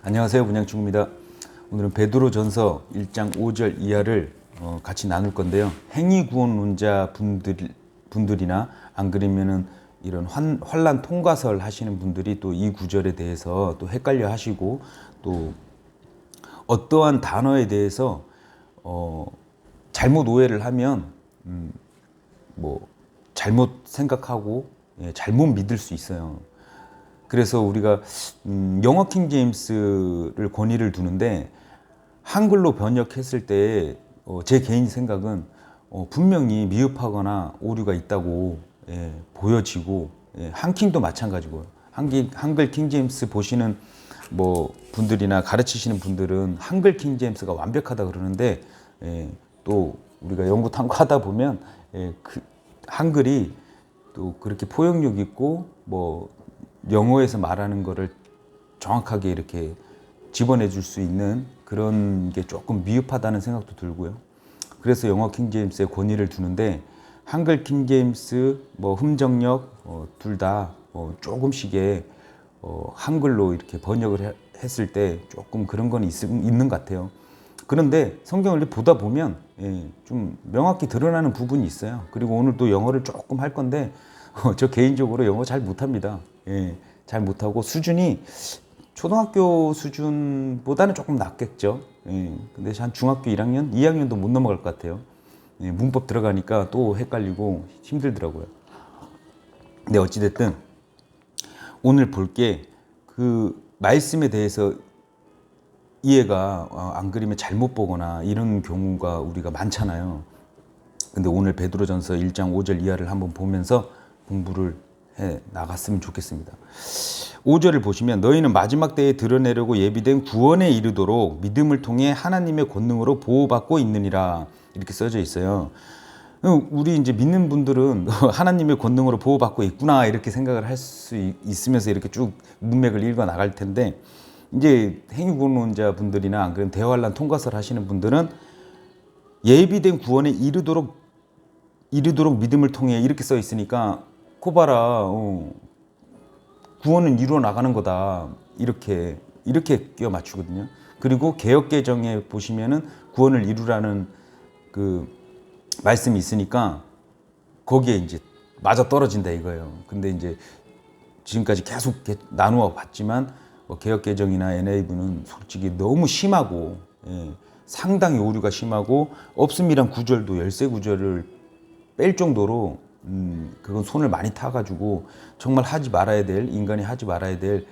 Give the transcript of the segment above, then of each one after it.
안녕하세요, 문양충입니다. 오늘은 베드로전서 1장 5절 이하를 같이 나눌 건데요. 행위구원론자 분들이나 안 그러면은 이런 환란 통과설 하시는 분들이 또 이 구절에 대해서 또 헷갈려 하시고, 또 어떠한 단어에 대해서 잘못 오해를 하면 뭐 잘못 생각하고 잘못 믿을 수 있어요. 그래서 우리가 영어 킹 제임스를 권위를 두는데, 한글로 번역했을 때 제 개인 생각은 분명히 미흡하거나 오류가 있다고 보여지고, 한킹도 마찬가지고요. 한글 킹 제임스 보시는 뭐 분들이나 가르치시는 분들은 한글 킹 제임스가 완벽하다 그러는데, 또 우리가 연구 탐구하다 보면 그 한글이 또 그렇게 포용력 있고 뭐 영어에서 말하는 거를 정확하게 이렇게 집어내 줄 수 있는 그런 게 조금 미흡하다는 생각도 들고요. 그래서 영어 킹 제임스의 권위를 두는데, 한글 킹 제임스 뭐 흠정력 둘 다 조금씩의 한글로 이렇게 번역을 했을 때 조금 그런 건 있는 것 같아요. 그런데 성경을 보다 보면 좀 명확히 드러나는 부분이 있어요. 그리고 오늘 또 영어를 조금 할 건데 저 개인적으로 영어 잘 못합니다. 잘 못하고 수준이 초등학교 수준보다는 조금 낮겠죠. 근데 한 중학교 1학년, 2학년도 못 넘어갈 것 같아요. 문법 들어가니까 또 헷갈리고 힘들더라고요. 근데 어찌됐든 오늘 볼 게 그 말씀에 대해서 이해가 안 그리면 잘못 보거나 이런 경우가 우리가 많잖아요. 근데 오늘 베드로전서 1장 5절 이하를 한번 보면서 공부를 해 나갔으면 좋겠습니다. 5절을 보시면, 너희는 마지막 때에 드러내려고 예비된 구원에 이르도록 믿음을 통해 하나님의 권능으로 보호받고 있느니라, 이렇게 써져 있어요. 우리 이제 믿는 분들은 하나님의 권능으로 보호받고 있구나 이렇게 생각을 할 수 있으면서 이렇게 쭉 문맥을 읽어 나갈 텐데, 이제 행위구원론자 분들이나 안 그런 대환란 통과설 하시는 분들은 예비된 구원에 이르도록 믿음을 통해 이렇게 써 있으니까, 코바라 구원은 이루어 나가는 거다 이렇게 끼워 맞추거든요. 그리고 개역개정에 보시면은 구원을 이루라는 그 말씀이 있으니까 거기에 이제 맞아 떨어진다 이거예요. 근데 이제 지금까지 계속 나누어 봤지만 개역개정이나 NIV는 솔직히 너무 심하고 상당히 오류가 심하고, 없음이란 구절도 13구절을 뺄 정도로 그건 손을 많이 타가지고 정말 하지 말아야 될, 인간이 하지 말아야 될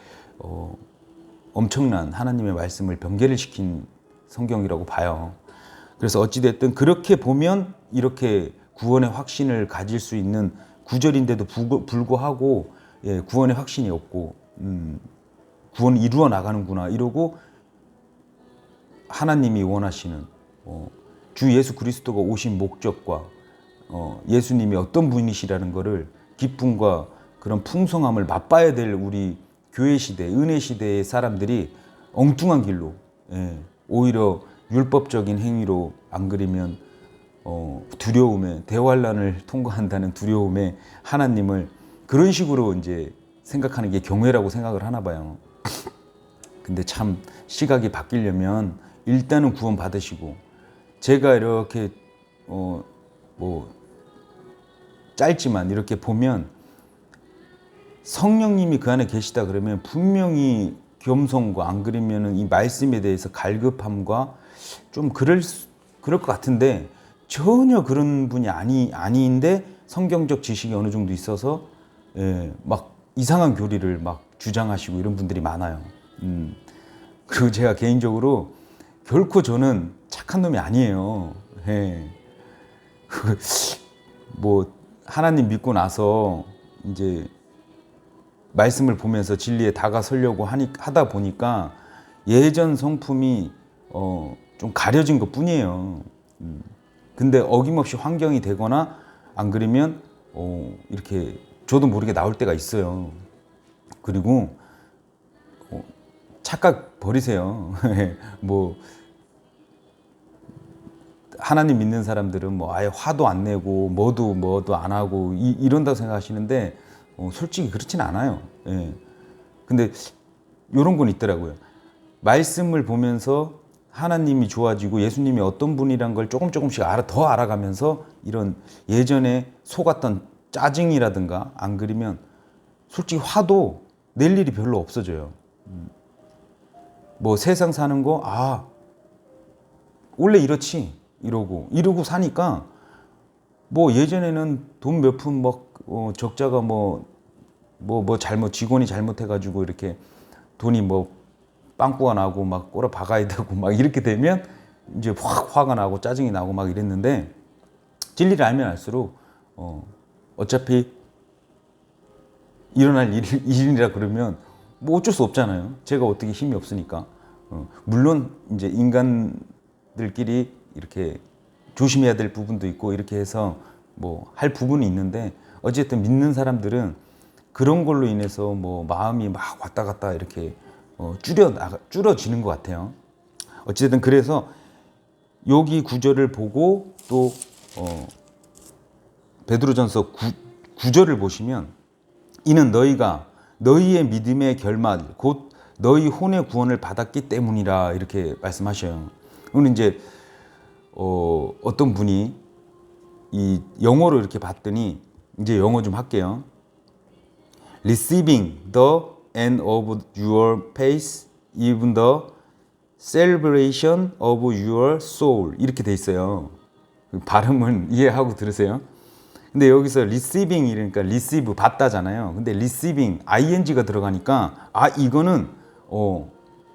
엄청난 하나님의 말씀을 변개를 시킨 성경이라고 봐요. 그래서 어찌됐든 그렇게 보면 이렇게 구원의 확신을 가질 수 있는 구절인데도 불구하고 구원의 확신이 없고 구원을 이루어 나가는구나 이러고, 하나님이 원하시는 주 예수 그리스도가 오신 목적과 예수님이 어떤 분이시라는 것을 기쁨과 그런 풍성함을 맛봐야 될 우리 교회 시대, 은혜 시대의 사람들이 엉뚱한 길로, 오히려 율법적인 행위로 안 그리면 두려움에, 대환란을 통과한다는 두려움에 하나님을 그런 식으로 이제 생각하는 게 경외라고 생각을 하나 봐요. 근데 참 시각이 바뀌려면 일단은 구원 받으시고, 제가 이렇게 뭐 짧지만 이렇게 보면 성령님이 그 안에 계시다 그러면 분명히 겸손과 안 그러면은 이 말씀에 대해서 갈급함과 좀 그럴 것 같은데, 전혀 그런 분이 아닌데 성경적 지식이 어느 정도 있어서 막 이상한 교리를 막 주장하시고 이런 분들이 많아요. 그리고 제가 개인적으로 결코 저는 착한 놈이 아니에요. 뭐 하나님 믿고 나서 이제 말씀을 보면서 진리에 다가서려고 하다 보니까 예전 성품이 좀 가려진 것 뿐이에요. 근데 어김없이 환경이 되거나 안 그러면 이렇게 저도 모르게 나올 때가 있어요. 그리고 착각 버리세요. 뭐 하나님 믿는 사람들은 뭐 아예 화도 안 내고 뭐도 안 하고 이런다고 생각하시는데 솔직히 그렇진 않아요. 근데 이런 건 있더라고요. 말씀을 보면서 하나님이 좋아지고 예수님이 어떤 분이란 걸 조금씩 더 알아가면서 이런 예전에 속았던 짜증이라든가 안 그러면 솔직히 화도 낼 일이 별로 없어져요. 뭐 세상 사는 거 원래 이렇지 이러고 사니까 뭐 예전에는 돈 몇 푼 적자가 잘못 직원이 잘못해가지고 이렇게 돈이 빵꾸가 나고 막 꼬라 박아야 되고 막 이렇게 되면 이제 확 화가 나고 짜증이 나고 막 이랬는데 진리를 알면 알수록 어차피 일어날 일이라 그러면 뭐 어쩔 수 없잖아요. 제가 어떻게 힘이 없으니까. 물론 이제 인간들끼리 이렇게 조심해야 될 부분도 있고 이렇게 해서 뭐 할 부분이 있는데 어쨌든 믿는 사람들은 그런 걸로 인해서 뭐 마음이 막 왔다 갔다 이렇게 줄어지는 것 같아요. 어쨌든 그래서 여기 구절을 보고 또 베드로전서 9절을 보시면 이는 너희가 너희의 믿음의 결말 곧 너희 혼의 구원을 받았기 때문이라 이렇게 말씀하셔요. 오늘 이제 어떤 분이 이 영어로 이렇게 봤더니 이제 영어 좀 할게요. Receiving the end of your faith, even the celebration of your soul 이렇게 돼 있어요. 발음은 이해하고 들으세요. 근데 여기서 receiving 이러니까 receive 받다잖아요. 근데 receiving ing가 들어가니까 이거는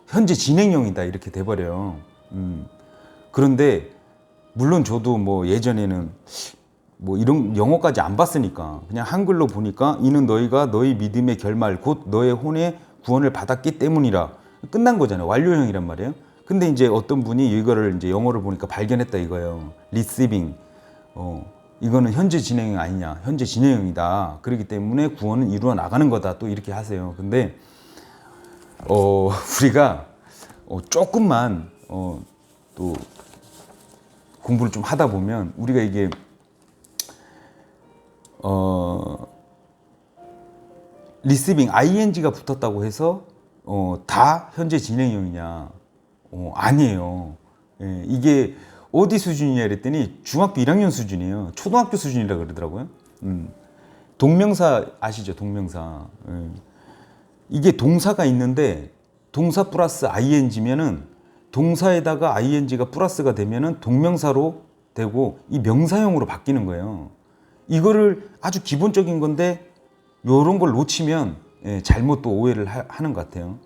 현재 진행형이다 이렇게 돼버려요. 그런데 물론 저도 뭐 예전에는 뭐 이런 영어까지 안 봤으니까 그냥 한글로 보니까 이는 너희가 너희 믿음의 결말 곧 너의 혼의 구원을 받았기 때문이라 끝난 거잖아요. 완료형이란 말이에요. 근데 이제 어떤 분이 이거를 이제 영어를 보니까 발견했다 이거예요. receiving 이거는 현재 진행형 아니냐, 현재 진행형이다. 그렇기 때문에 구원은 이루어 나가는 거다. 또 이렇게 하세요. 근데 우리가 조금만 또 공부를 좀 하다 보면 우리가 이게 receiving ing가 붙었다고 해서 다 현재 진행형이냐? 아니에요. 예, 이게 어디 수준이냐 그랬더니 중학교 1학년 수준이에요. 초등학교 수준이라 그러더라고요. 동명사 아시죠? 동명사. 예. 이게 동사가 있는데 동사 플러스 ing면은 동사에다가 ing가 플러스가 되면은 동명사로 되고 이 명사형으로 바뀌는 거예요. 이거를 아주 기본적인 건데 요런 걸 놓치면 잘못 또 오해를 하는 것 같아요.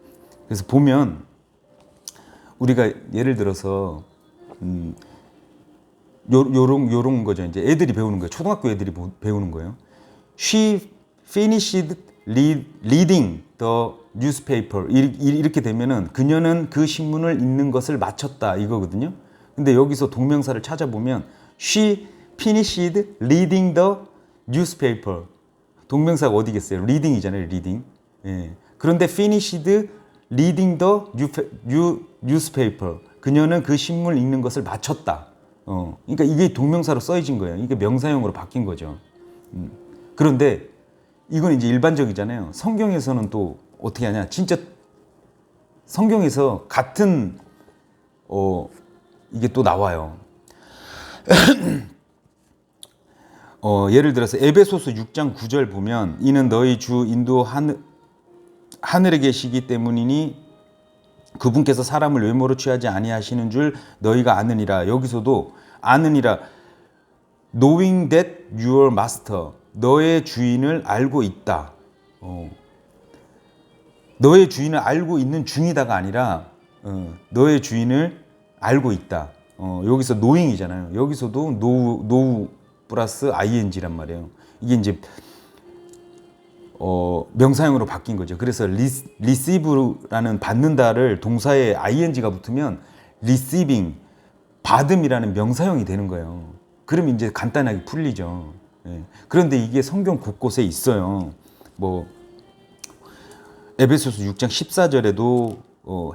그래서 보면 우리가 예를 들어서 요런 거죠. 이제 애들이 배우는 거예요. 초등학교 애들이 배우는 거예요. She finished reading the newspaper. 이렇게 되면은 그녀는 그 신문을 읽는 것을 마쳤다 이거거든요. 근데 여기서 동명사를 찾아보면 she finished reading the newspaper. 동명사가 어디겠어요? reading이잖아요. reading. 예. 그런데 finished reading the newspaper. 그녀는 그 신문을 읽는 것을 마쳤다. 그러니까 이게 동명사로 써진 거예요. 이게 명사형으로 바뀐 거죠. 그런데 이건 이제 일반적이잖아요. 성경에서는 또 어떻게 하냐? 진짜 성경에서 같은 이게 또 나와요. 예를 들어서 에베소서 6장 9절 보면 이는 너희 주 인도 하늘에 계시기 때문이니 그분께서 사람을 외모로 취하지 아니하시는 줄 너희가 아느니라. 여기서도 아느니라 knowing that your master 너의 주인을 알고 있다. 너의 주인을 알고 있는 중이다가 아니라 너의 주인을 알고 있다. 여기서 knowing이잖아요. 여기서도 know 플러스 ing란 말이에요. 이게 이제 명사형으로 바뀐 거죠. 그래서 receive라는 받는다를 동사에 ing가 붙으면 receiving 받음이라는 명사형이 되는 거예요. 그러면 이제 간단하게 풀리죠. 예. 그런데 이게 성경 곳곳에 있어요. 뭐 에베소서 6장 14절에도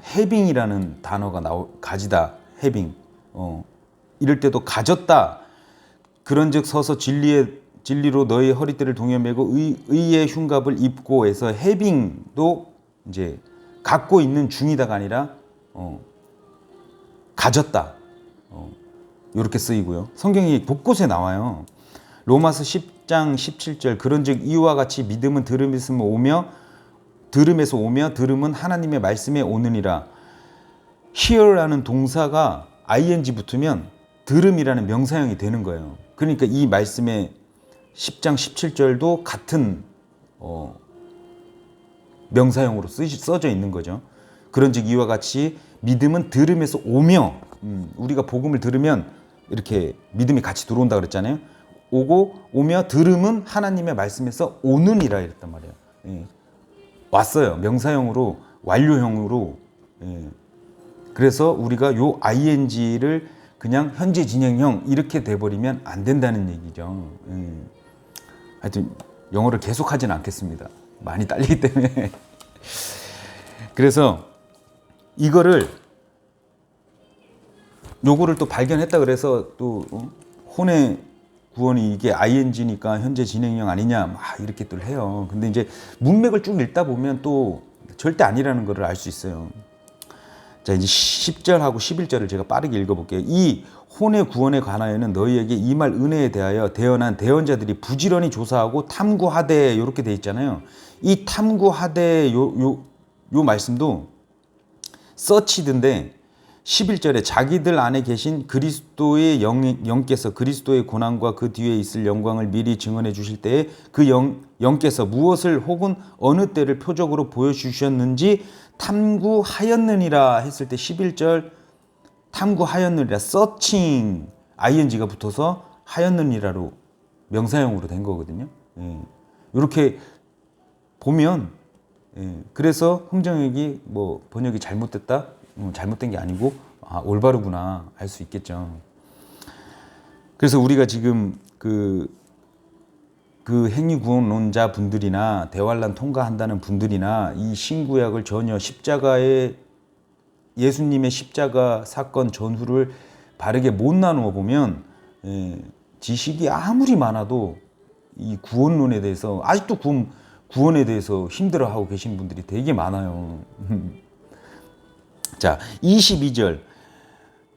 having이라는 단어가 가지다 having 이럴 때도 가졌다. 그런즉 서서 진리로 너희 허리띠를 동여매고 의의 흉갑을 입고 해서 having도 이제 갖고 있는 중이다가 아니라 가졌다. 이렇게 쓰이고요. 성경이 곳곳에 나와요. 로마서 10장 17절 그런즉 이와 같이 믿음은 들음에서 오며 들음은 하나님의 말씀에 오느니라. hear라는 동사가 ing 붙으면 들음이라는 명사형이 되는 거예요. 그러니까 이 말씀의 10장 17절도 같은 명사형으로 써져 있는 거죠. 그런즉 이와 같이 믿음은 들음에서 오며 우리가 복음을 들으면 이렇게 믿음이 같이 들어온다 그랬잖아요. 오며 들음은 하나님의 말씀에서 오는이라 이랬단 말이에요. 예. 왔어요. 명사형으로 완료형으로. 예. 그래서 우리가 요 ing를 그냥 현재 진행형 이렇게 돼버리면 안 된다는 얘기죠. 예. 하여튼 영어를 계속 하진 않겠습니다. 많이 딸리기 때문에. 그래서 요거를 또 발견했다 그래서 또 혼의 구원이 이게 ing니까 현재 진행형 아니냐 막 이렇게 또 해요. 근데 이제 문맥을 쭉 읽다 보면 또 절대 아니라는 것을 알 수 있어요. 자, 이제 10절하고 11절을 제가 빠르게 읽어볼게요. 이 혼의 구원에 관하여는 너희에게 이 말 은혜에 대하여 대언한 대언자들이 부지런히 조사하고 탐구하되 이렇게 돼 있잖아요. 이 탐구하되 요 말씀도 서치든데 11절에 자기들 안에 계신 그리스도의 영께서 그리스도의 고난과 그 뒤에 있을 영광을 미리 증언해 주실 때에 그 영께서 무엇을 혹은 어느 때를 표적으로 보여주셨는지 탐구하였느니라 했을 때 11절 탐구하였느니라 searching ing가 붙어서 하였느니라로 명사형으로 된 거거든요. 예. 이렇게 보면 그래서 흥정역이 뭐 번역이 잘못됐다? 잘못된 게 아니고 올바르구나 알 수 있겠죠. 그래서 우리가 지금 그 행위구원론자 분들이나 대환란 통과한다는 분들이나 이 신구약을 전혀 예수님의 십자가 사건 전후를 바르게 못 나누어 보면 지식이 아무리 많아도 이 구원론에 대해서 아직도 구원에 대해서 힘들어하고 계신 분들이 되게 많아요. 자, 22절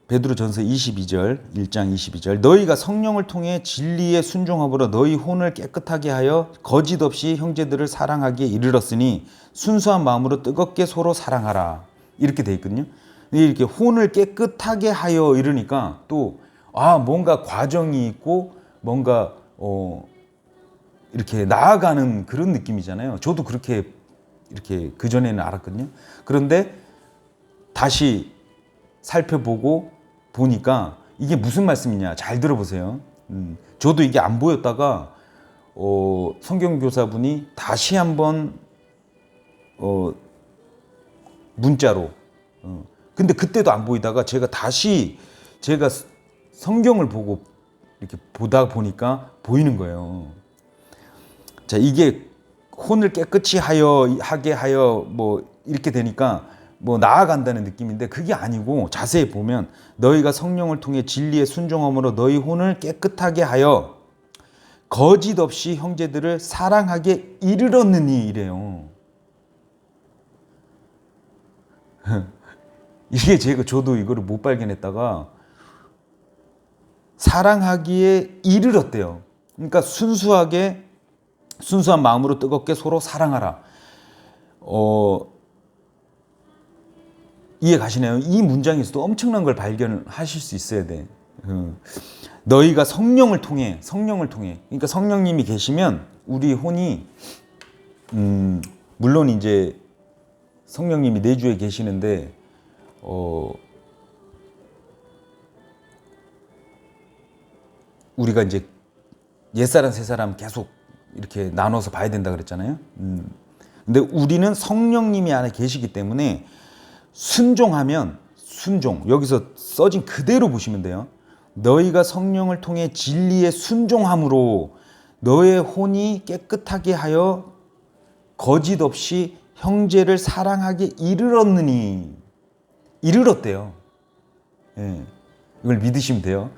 베드로전서 22절 1장 22절 너희가 성령을 통해 진리에 순종함으로 너희 혼을 깨끗하게 하여 거짓 없이 형제들을 사랑하기에 이르렀으니 순수한 마음으로 뜨겁게 서로 사랑하라 이렇게 돼 있거든요. 이렇게 혼을 깨끗하게 하여 이러니까 또 뭔가 과정이 있고 뭔가 이렇게 나아가는 그런 느낌이잖아요. 저도 그렇게 이렇게 그전에는 알았거든요. 그런데 다시 살펴보고 보니까 이게 무슨 말씀이냐 잘 들어보세요. 저도 이게 안 보였다가 성경교사분이 다시 한번 문자로 근데 그때도 안 보이다가 제가 성경을 보고 이렇게 보다 보니까 보이는 거예요. 자, 이게 혼을 깨끗이 하게 하여 뭐 이렇게 되니까 뭐 나아간다는 느낌인데 그게 아니고 자세히 보면 너희가 성령을 통해 진리에 순종함으로 너희 혼을 깨끗하게 하여 거짓 없이 형제들을 사랑하게 이르렀느니 이래요. 이게 저도 이거를 못 발견했다가 사랑하기에 이르렀대요. 그러니까 순수한 마음으로 뜨겁게 서로 사랑하라. 이해 가시나요? 이 문장에서도 엄청난 걸 발견하실 수 있어야 돼. 너희가 성령을 통해 그러니까 성령님이 계시면 우리 혼이 물론 이제 성령님이 내주에 계시는데 우리가 이제 옛사람 새사람 계속 이렇게 나눠서 봐야 된다 그랬잖아요. 근데 우리는 성령님이 안에 계시기 때문에 순종하면 여기서 써진 그대로 보시면 돼요. 너희가 성령을 통해 진리에 순종함으로 너의 혼이 깨끗하게 하여 거짓 없이 형제를 사랑하게 이르렀대요. 예, 이걸 믿으시면 돼요.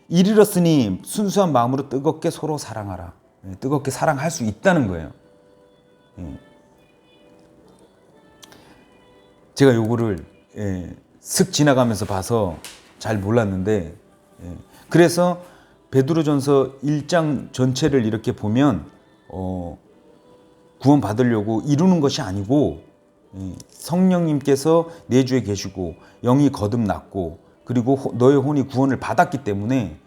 이르렀으니 순수한 마음으로 뜨겁게 서로 사랑하라. 뜨겁게 사랑할 수 있다는 거예요. 제가 요거를 슥 지나가면서 봐서 잘 몰랐는데, 그래서 베드로전서 1장 전체를 이렇게 보면 구원 받으려고 이루는 것이 아니고 성령님께서 내 주에 계시고 영이 거듭났고 그리고 너의 혼이 구원을 받았기 때문에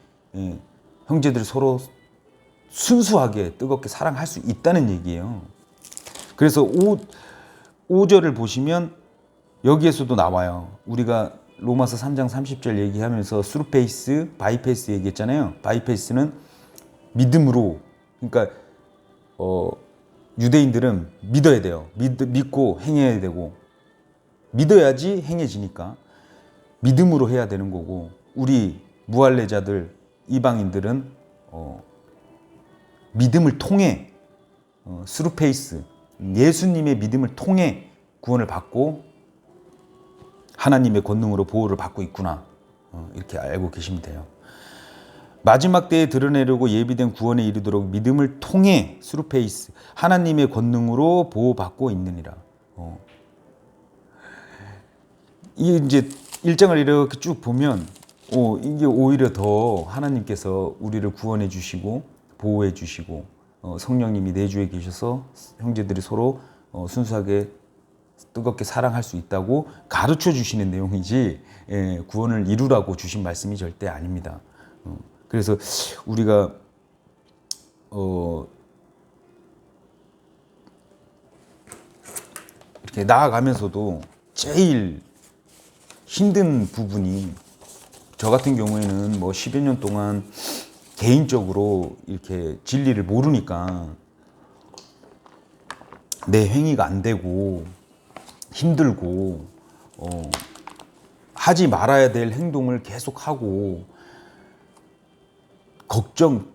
형제들 서로 순수하게 뜨겁게 사랑할 수 있다는 얘기예요. 그래서 5절을 보시면 여기에서도 나와요. 우리가 로마서 3장 30절 얘기하면서 스루페이스, 바이페이스 얘기했잖아요. 바이페이스는 믿음으로, 그러니까 유대인들은 믿어야 돼요. 믿고 행해야 되고, 믿어야지 행해지니까 믿음으로 해야 되는 거고, 우리 무할례자들, 이방인들은 믿음을 통해 스루페이스, 예수님의 믿음을 통해 구원을 받고 하나님의 권능으로 보호를 받고 있구나, 이렇게 알고 계시면 돼요. 마지막 때에 드러내려고 예비된 구원에 이르도록 믿음을 통해 스루페이스, 하나님의 권능으로 보호받고 있느니라. 이게 이제 1장을 이렇게 쭉 보면 이게 오히려 더 하나님께서 우리를 구원해 주시고 보호해 주시고 성령님이 내 주에 계셔서 형제들이 서로 순수하게 뜨겁게 사랑할 수 있다고 가르쳐 주시는 내용이지 구원을 이루라고 주신 말씀이 절대 아닙니다. 그래서 우리가 이렇게 나아가면서도 제일 힘든 부분이, 저 같은 경우에는 뭐 10여 년 동안 개인적으로 이렇게 진리를 모르니까 내 행위가 안 되고 힘들고 하지 말아야 될 행동을 계속하고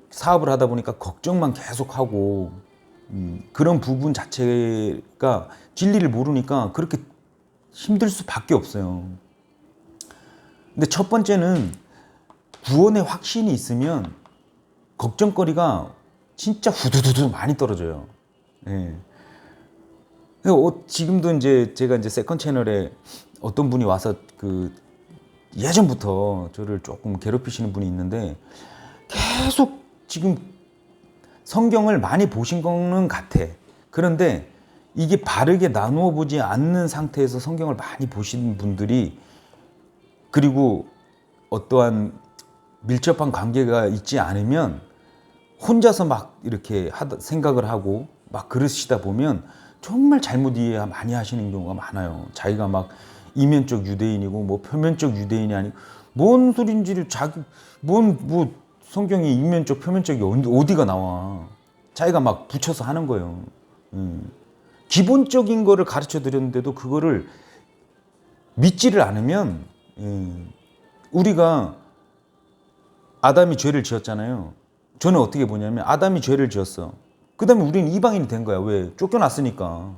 사업을 하다 보니까 걱정만 계속하고 그런 부분 자체가 진리를 모르니까 그렇게 힘들 수밖에 없어요. 근데 첫 번째는 구원의 확신이 있으면 걱정거리가 진짜 후두두두 많이 떨어져요. 지금도 이제 제가 세컨 채널에 어떤 분이 와서 예전부터 저를 조금 괴롭히시는 분이 있는데, 계속 지금 성경을 많이 보신 거는 같아. 그런데 이게 바르게 나누어 보지 않는 상태에서 성경을 많이 보신 분들이, 그리고 어떠한 밀접한 관계가 있지 않으면 혼자서 막 이렇게 생각을 하고 막 그러시다 보면 정말 잘못 이해 많이 하시는 경우가 많아요. 자기가 막 이면적 유대인이고 뭐 표면적 유대인이 아니고 뭔 소린지를 뭐 성경이 이면적 표면적이 어디가 나와. 자기가 막 붙여서 하는 거예요. 기본적인 거를 가르쳐 드렸는데도 그거를 믿지를 않으면, 우리가 아담이 죄를 지었잖아요. 저는 어떻게 보냐면 아담이 죄를 지었어. 그 다음에 우리는 이방인이 된 거야. 왜? 쫓겨났으니까.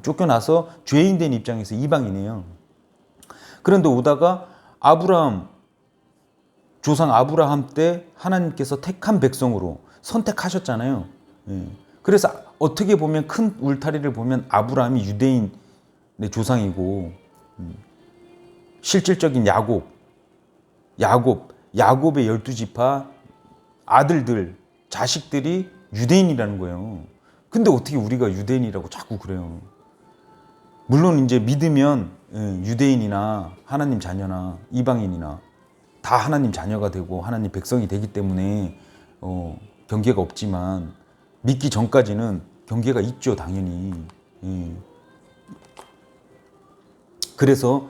쫓겨나서 죄인 된 입장에서 이방인이에요. 그런데 오다가 조상 아브라함 때 하나님께서 택한 백성으로 선택하셨잖아요. 그래서 어떻게 보면 큰 울타리를 보면 아브라함이 유대인의 조상이고, 실질적인 야곱의 12지파 아들들, 자식들이 유대인이라는 거예요. 근데 어떻게 우리가 유대인이라고 자꾸 그래요. 물론 이제 믿으면 유대인이나 하나님 자녀나 이방인이나 다 하나님 자녀가 되고 하나님 백성이 되기 때문에 경계가 없지만, 믿기 전까지는 경계가 있죠, 당연히. 그래서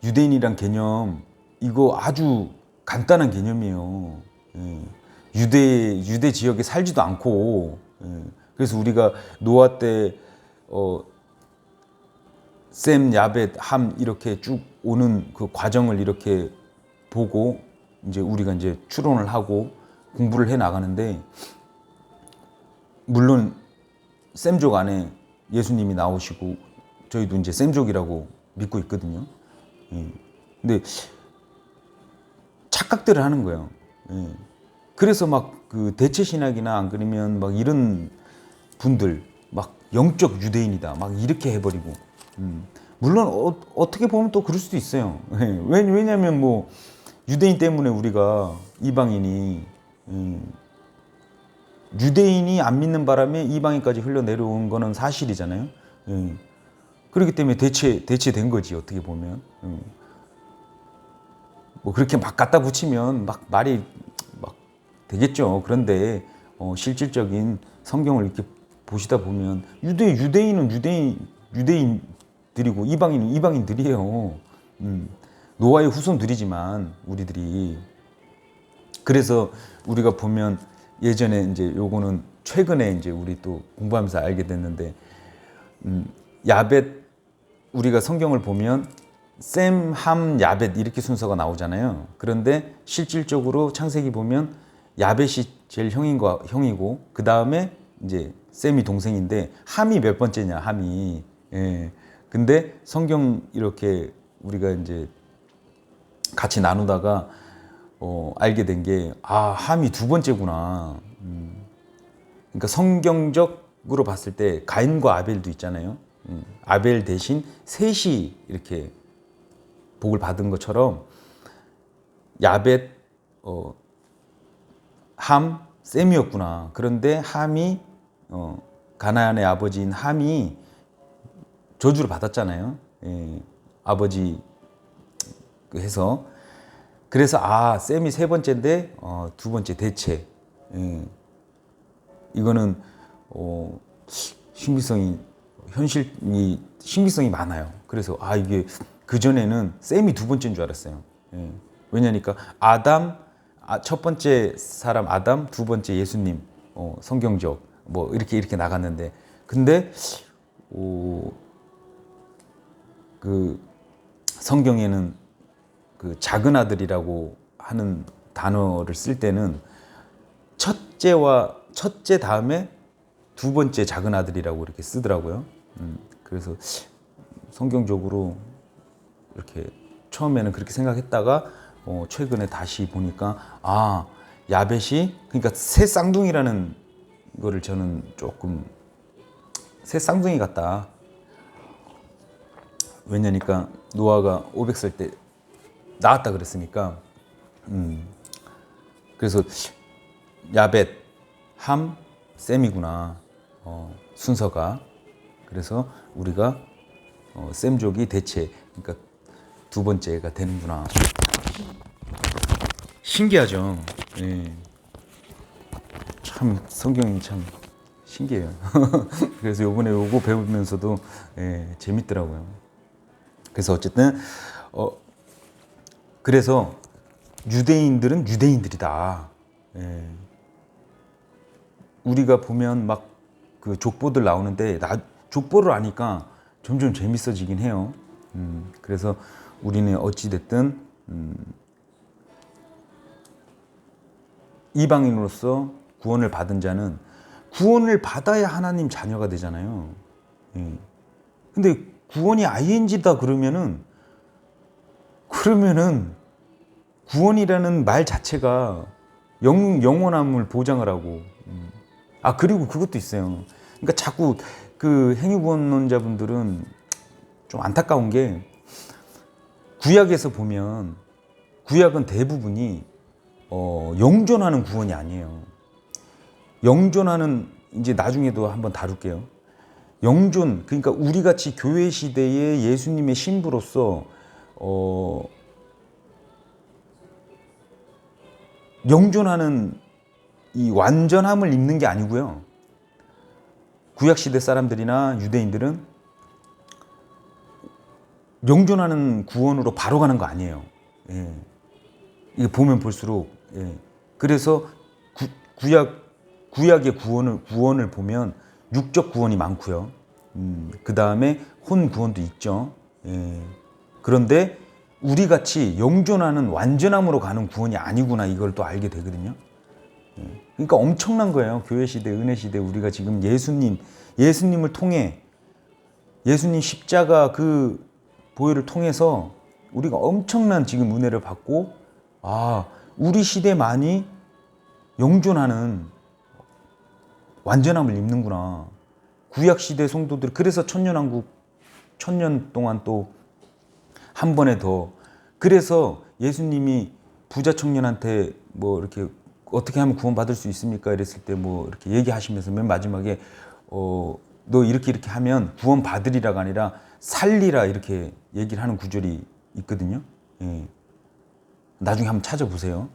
유대인이란 개념, 이거 아주 간단한 개념이에요. 유대 지역에 살지도 않고, 그래서 우리가 노아 때 셈, 야벳, 함 이렇게 쭉 오는 그 과정을 이렇게 보고 이제 우리가 이제 추론을 하고 공부를 해 나가는데, 물론 셈족 안에 예수님이 나오시고 저희도 이제 셈족이라고 믿고 있거든요. 근데 착각들을 하는 거예요. 그래서 막 그 대체 신학이나 안 그러면 막 이런 분들 막 영적 유대인이다 막 이렇게 해버리고, 물론 어떻게 보면 또 그럴 수도 있어요. 왜냐하면 뭐 유대인 때문에 우리가 이방인이 유대인이 안 믿는 바람에 이방인까지 흘러내려온 거는 사실이잖아요. 그렇기 때문에 대체된 거지 어떻게 보면. 뭐 그렇게 막 갖다 붙이면 막 말이 막 되겠죠. 그런데 실질적인 성경을 이렇게 보시다 보면 유대인은 유대인들이고 이방인은 이방인들이에요. 노아의 후손들이지만 우리들이 그래서 우리가 보면 예전에 이제 요거는 최근에 이제 우리 또 공부하면서 알게 됐는데 야벳 우리가 성경을 보면 셈, 함, 야벳 이렇게 순서가 나오잖아요. 그런데 실질적으로 창세기 보면 야벳이 제일 형이고 그 다음에 이제 셈이 동생인데 함이 몇 번째냐 함이. 예. 근데 성경 이렇게 우리가 이제 같이 나누다가 알게 된 게 함이 두 번째구나. 그러니까 성경적으로 봤을 때 가인과 아벨도 있잖아요. 아벨 대신 셋이 이렇게 복을 받은 것처럼 야벳, 함, 셈이었구나. 그런데 함이 가나안의 아버지인 함이 저주를 받았잖아요. 예, 아버지 해서 그래서 셈이 세 번째인데 두 번째 대체. 예, 이거는 신빙성이 많아요. 그래서 이게 그 전에는 셈이 두 번째인 줄 알았어요. 예. 왜냐니까 첫 번째 사람 아담, 두 번째 예수님, 성경적 뭐 이렇게 나갔는데 근데 그 성경에는 그 작은 아들이라고 하는 단어를 쓸 때는 첫째 다음에 두 번째 작은 아들이라고 이렇게 쓰더라고요. 그래서 성경적으로 이렇게 처음에는 그렇게 생각했다가 최근에 다시 보니까 야벳이 그러니까 새 쌍둥이라는 거를 저는 조금 새 쌍둥이 같다. 왜냐니까 노아가 500살 때 나왔다 그랬으니까 그래서 야벳, 함, 셈이구나 순서가. 그래서 우리가 셈족이 대체 그러니까 두 번째가 되는구나. 신기하죠. 예. 참 성경이 참 신기해요. 그래서 요번에 요거 배우면서도 재밌더라고요. 그래서 어쨌든 그래서 유대인들은 유대인들이다. 우리가 보면 막 그 족보들 나오는데 족보를 아니까 점점 재밌어지긴 해요. 그래서 우리는 어찌 됐든 이방인으로서 구원을 받은 자는 구원을 받아야 하나님 자녀가 되잖아요. 근데 구원이 ing다 그러면은 구원이라는 말 자체가 영원함을 보장을 하고 그리고 그것도 있어요. 그러니까 자꾸 그 행위구원론자분들은 좀 안타까운 게 구약에서 보면 구약은 대부분이 영존하는 구원이 아니에요. 영존하는 이제 나중에도 한번 다룰게요. 영존 그러니까 우리 같이 교회 시대에 예수님의 신부로서 영존하는 이 완전함을 입는 게 아니고요. 구약 시대 사람들이나 유대인들은 영존하는 구원으로 바로 가는 거 아니에요. 이게 보면 볼수록 그래서 구약의 구원을 보면 육적 구원이 많고요. 그 다음에 혼 구원도 있죠. 그런데 우리 같이 영존하는 완전함으로 가는 구원이 아니구나 이걸 또 알게 되거든요. 그러니까 엄청난 거예요. 교회 시대, 은혜 시대 우리가 지금 예수님을 통해 예수님 십자가 그 보혈을 통해서 우리가 엄청난 지금 은혜를 받고 우리 시대만이 영존하는 완전함을 입는구나. 구약 시대 성도들 그래서 천년왕국 천년 동안 또 한 번에 더. 그래서 예수님이 부자 청년한테 뭐 이렇게 어떻게 하면 구원받을 수 있습니까? 이랬을 때 뭐 이렇게 얘기하시면서 맨 마지막에 너 이렇게 하면 구원받으리라가 아니라 살리라 이렇게 얘기를 하는 구절이 있거든요. 예. 나중에 한번 찾아보세요.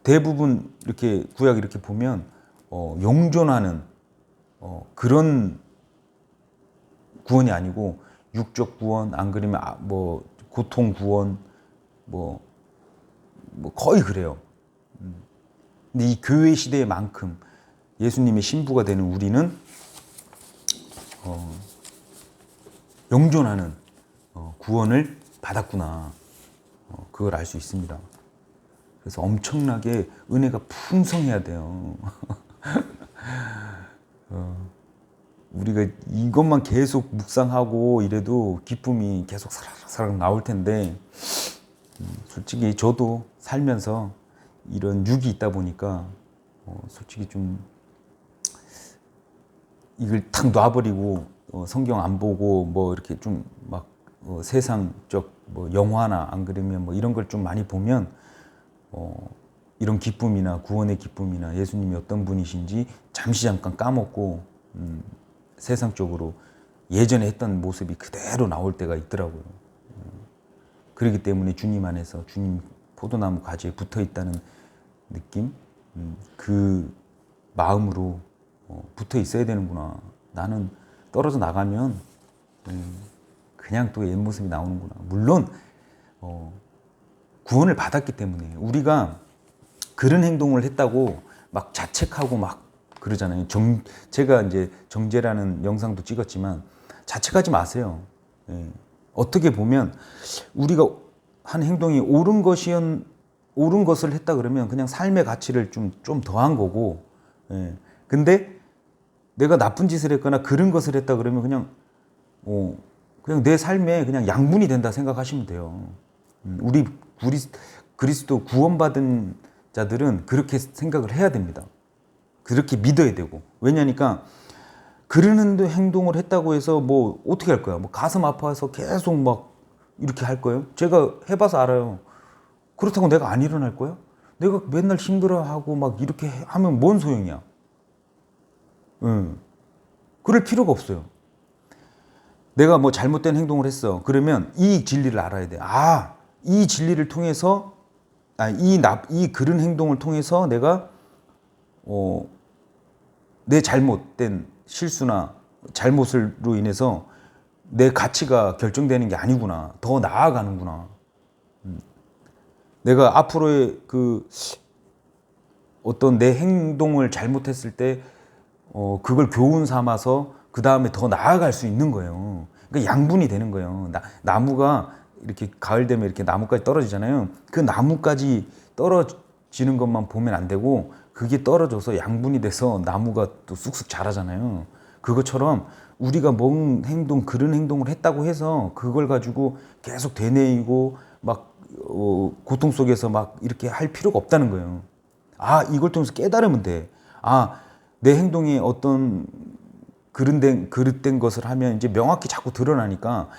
대부분 이렇게 구약 이렇게 보면 영존하는 그런 구원이 아니고 육적 구원, 안 그러면 뭐 고통 구원, 뭐 거의 그래요. 근데 이 교회 시대만큼 예수님의 신부가 되는 우리는 영존하는 구원을 받았구나. 그걸 알 수 있습니다. 그래서 엄청나게 은혜가 풍성해야 돼요. 우리가 이것만 계속 묵상하고 이래도 기쁨이 계속 사락사락 나올 텐데 솔직히 저도 살면서 이런 육이 있다 보니까 솔직히 좀 이걸 탁 놔버리고 성경 안 보고 뭐 이렇게 좀 막 세상적 뭐 영화나 안 그러면 뭐 이런 걸 좀 많이 보면 이런 기쁨이나 구원의 기쁨이나 예수님이 어떤 분이신지 잠시 잠깐 까먹고 세상적으로 예전에 했던 모습이 그대로 나올 때가 있더라고요. 그렇기 때문에 주님 안에서 주님 포도나무 가지에 붙어 있다는 느낌, 그 마음으로 붙어 있어야 되는구나. 나는 떨어져 나가면 그냥 또 옛 모습이 나오는구나. 물론 구원을 받았기 때문에 우리가 그런 행동을 했다고 막 자책하고 막 그러잖아요. 제가 이제 정죄라는 영상도 찍었지만 자책하지 마세요. 예. 어떻게 보면 우리가 한 행동이 옳은 것을 했다 그러면 그냥 삶의 가치를 좀 더한 거고, 예. 근데 내가 나쁜 짓을 했거나 그런 것을 했다 그러면 그냥 내 삶에 그냥 양분이 된다 생각하시면 돼요. 우리 그리스도 구원받은 자들은 그렇게 생각을 해야 됩니다. 그렇게 믿어야 되고. 왜냐니까 그러는 행동을 했다고 해서 뭐 어떻게 할 거야? 뭐 가슴 아파서 계속 막 이렇게 할 거예요? 제가 해봐서 알아요. 그렇다고 내가 안 일어날 거야? 내가 맨날 힘들어하고 막 이렇게 하면 뭔 소용이야? 그럴 필요가 없어요. 내가 뭐 잘못된 행동을 했어. 그러면 이 진리를 알아야 돼. 이 진리를 통해서, 이 그런 행동을 통해서 내가 내 잘못된 실수나 잘못으로 인해서 내 가치가 결정되는 게 아니구나. 더 나아가는구나. 내가 앞으로의 어떤 내 행동을 잘못했을 때 그걸 교훈 삼아서 그 다음에 더 나아갈 수 있는 거예요. 그러니까 양분이 되는 거예요. 나무가 이렇게 가을 되면 이렇게 나무까지 떨어지잖아요. 그 나무까지 떨어지는 것만 보면 안 되고 그게 떨어져서 양분이 돼서 나무가 또 쑥쑥 자라잖아요. 그것처럼 우리가 뭔 행동, 그런 행동을 했다고 해서 그걸 가지고 계속 되뇌이고 막 고통 속에서 막 이렇게 할 필요가 없다는 거예요. 이걸 통해서 깨달으면 돼. 내 행동이 어떤 그릇된 것을 하면 이제 명확히 자꾸 드러나니까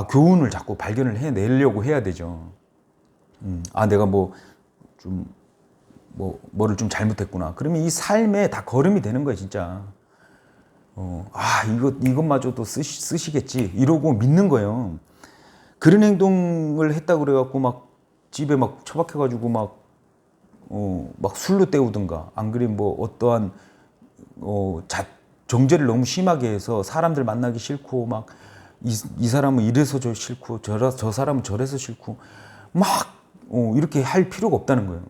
교훈을 자꾸 발견을 해내려고 해야 되죠. 내가 뭐를 좀 잘못했구나. 그러면 이 삶에 다 거름이 되는 거예요, 진짜. 이것마저도 쓰시겠지. 이러고 믿는 거예요. 그런 행동을 했다고 그래갖고 막 집에 막 처박혀가지고 막 술로 때우든가, 안 그러면 뭐 어떠한, 정죄를 너무 심하게 해서 사람들 만나기 싫고, 막 이 사람은 이래서 저 싫고, 저 사람은 저래서 싫고, 막, 이렇게 할 필요가 없다는 거예요.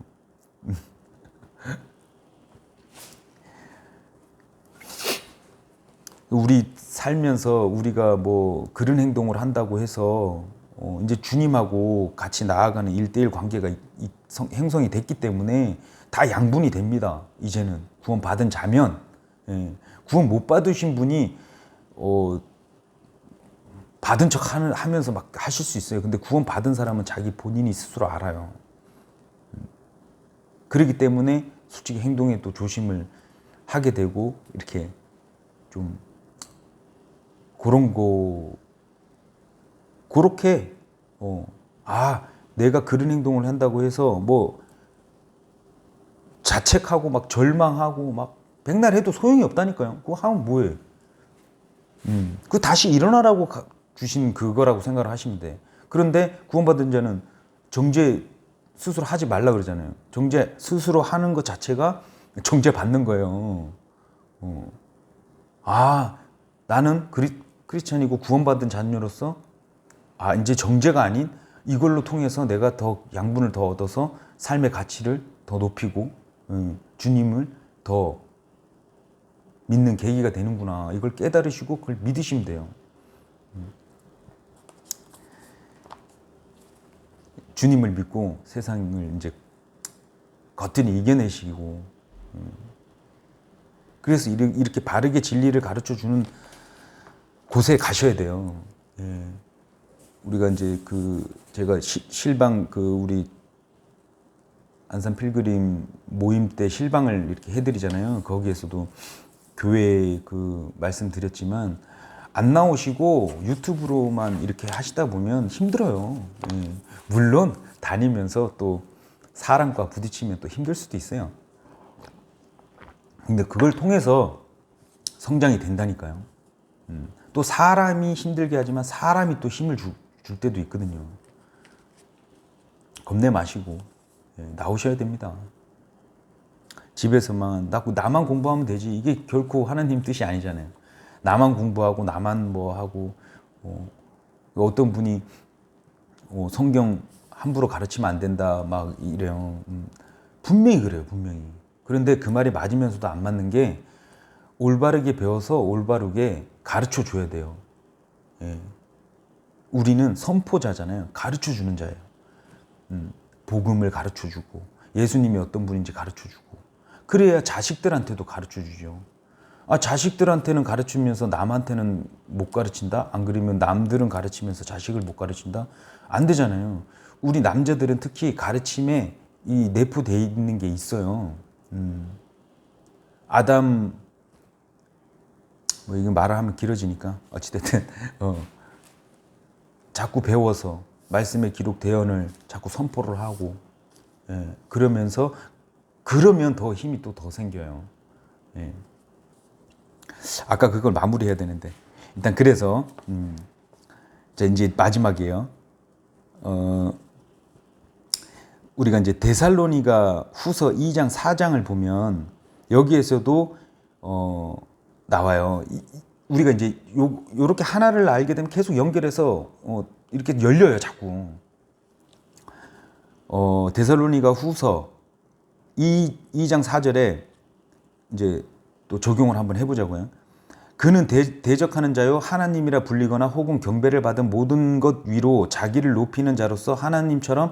우리 살면서 우리가 뭐 그런 행동을 한다고 해서 이제 주님하고 같이 나아가는 1대1 관계가 형성이 됐기 때문에 다 양분이 됩니다. 이제는 구원 받은 자면. 예. 구원 못 받으신 분이 받은 척 하면서 막 하실 수 있어요. 근데 구원 받은 사람은 자기 본인이 스스로 알아요. 그렇기 때문에 솔직히 행동에 또 조심을 하게 되고 이렇게 좀 그런 거 그렇게 내가 그런 행동을 한다고 해서 뭐 자책하고 막 절망하고 막 백날 해도 소용이 없다니까요. 그거 하면 뭐해? 그 다시 일어나라고 주신 그거라고 생각을 하시면 돼. 그런데 구원받은 자는 정죄 스스로 하지 말라 그러잖아요. 정죄 스스로 하는 것 자체가 정죄 받는 거예요. 나는 크리스천이고 구원받은 자녀로서 이제 정죄가 아닌 이걸로 통해서 내가 더 양분을 더 얻어서 삶의 가치를 더 높이고 주님을 더 믿는 계기가 되는구나. 이걸 깨달으시고 그걸 믿으시면 돼요. 주님을 믿고 세상을 이제 겉들이 이겨내시고 그래서 이렇게 바르게 진리를 가르쳐 주는 곳에 가셔야 돼요. 예. 우리가 이제 제가 실방 우리 안산 필그림 모임 때 실방을 이렇게 해드리잖아요. 거기에서도 교회 말씀드렸지만 안 나오시고 유튜브로만 이렇게 하시다 보면 힘들어요. 예. 물론 다니면서 또 사람과 부딪히면 또 힘들 수도 있어요. 근데 그걸 통해서 성장이 된다니까요. 또 사람이 힘들게 하지만 사람이 또 힘을 줄 때도 있거든요. 겁내 마시고 나오셔야 됩니다. 집에서만 나만 공부하면 되지. 이게 결코 하나님 뜻이 아니잖아요. 나만 공부하고 나만 뭐 하고 어떤 분이 성경 함부로 가르치면 안 된다 막 이래요. 분명히 그래요. 분명히. 그런데 그 말이 맞으면서도 안 맞는 게 올바르게 배워서 올바르게 가르쳐 줘야 돼요. 예. 우리는 선포자잖아요. 가르쳐 주는 자예요. 복음을 가르쳐 주고 예수님이 어떤 분인지 가르쳐 주고 그래야 자식들한테도 가르쳐 주죠. 자식들한테는 가르치면서 남한테는 못 가르친다? 안 그러면 남들은 가르치면서 자식을 못 가르친다? 안 되잖아요. 우리 남자들은 특히 가르침에 이 내포되어 있는 게 있어요. 아담 이거 말을 하면 길어지니까 어찌됐든 자꾸 배워서 말씀의 기록 대언을 자꾸 선포를 하고 그러면 더 힘이 또 더 생겨요. 예. 아까 그걸 마무리해야 되는데 일단 그래서 자 이제 마지막이에요. 우리가 이제 데살로니가 후서 2장 4장을 보면 여기에서도 나와요. 우리가 이제 요렇게 하나를 알게 되면 계속 연결해서 이렇게 열려요, 자꾸. 데살로니가 후서 2장 4절에 이제 또 적용을 한번 해보자고요. 그는 대적하는 자요 하나님이라 불리거나 혹은 경배를 받은 모든 것 위로 자기를 높이는 자로서 하나님처럼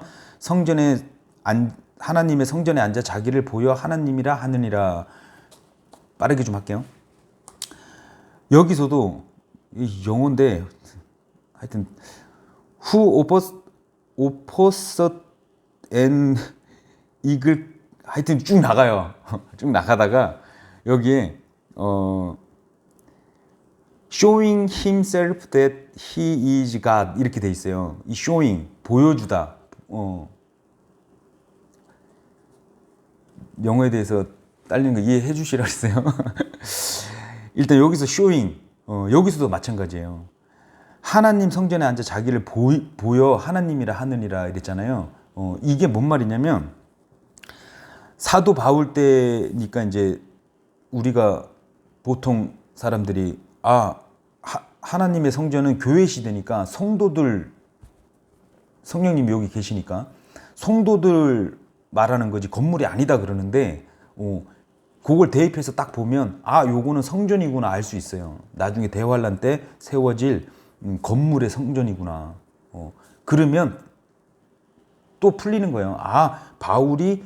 하나님의 성전에 앉아 자기를 보여 하나님이라 하느니라. 빠르게 좀 할게요. 여기서도 영어인데 하여튼 who opposed and eagle 하여튼 쭉 나가요. 쭉 나가다가 여기에 showing himself that he is God 이렇게 돼 있어요. 이 showing 보여주다. 영어에 대해서 딸리는 거 이해해 주시라 했어요. 일단 여기서 showing 여기서도 마찬가지예요. 하나님 성전에 앉아 자기를 보여 하나님이라 하느니라 이랬잖아요. 이게 뭔 말이냐면 사도 바울 때니까 이제 우리가 보통 사람들이 하나님의 성전은 교회 시대니까 성도들 성령님이 여기 계시니까 성도들 말하는 거지 건물이 아니다 그러는데 그걸 대입해서 딱 보면 요거는 성전이구나 알 수 있어요. 나중에 대환란 때 세워질 건물의 성전이구나. 그러면 또 풀리는 거예요. 바울이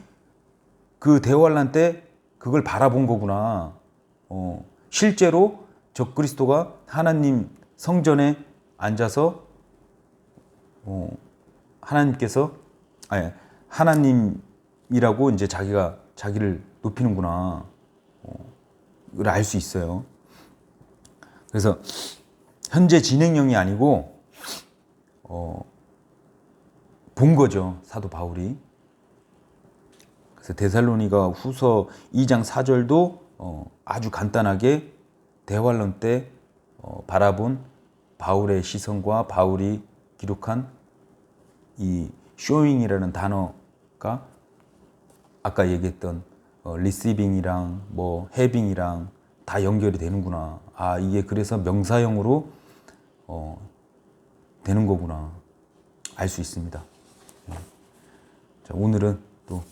그 대환란 때 그걸 바라본 거구나. 실제로 적그리스도가 하나님 성전에 앉아서 하나님이라고 이제 자기를 높이는구나. 알 수 있어요. 그래서 현재 진행형이 아니고 본 거죠, 사도 바울이. 그래서 데살로니가 후서 2장 4절도 아주 간단하게 대환란 때 바라본 바울의 시선과 바울이 기록한 이 showing이라는 단어가 아까 얘기했던 receiving이랑 뭐 having이랑 다 연결이 되는구나. 아, 이게 그래서 명사형으로 되는 거구나 알 수 있습니다. 자, 오늘은 또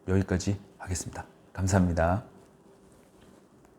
여기까지 하겠습니다. 감사합니다.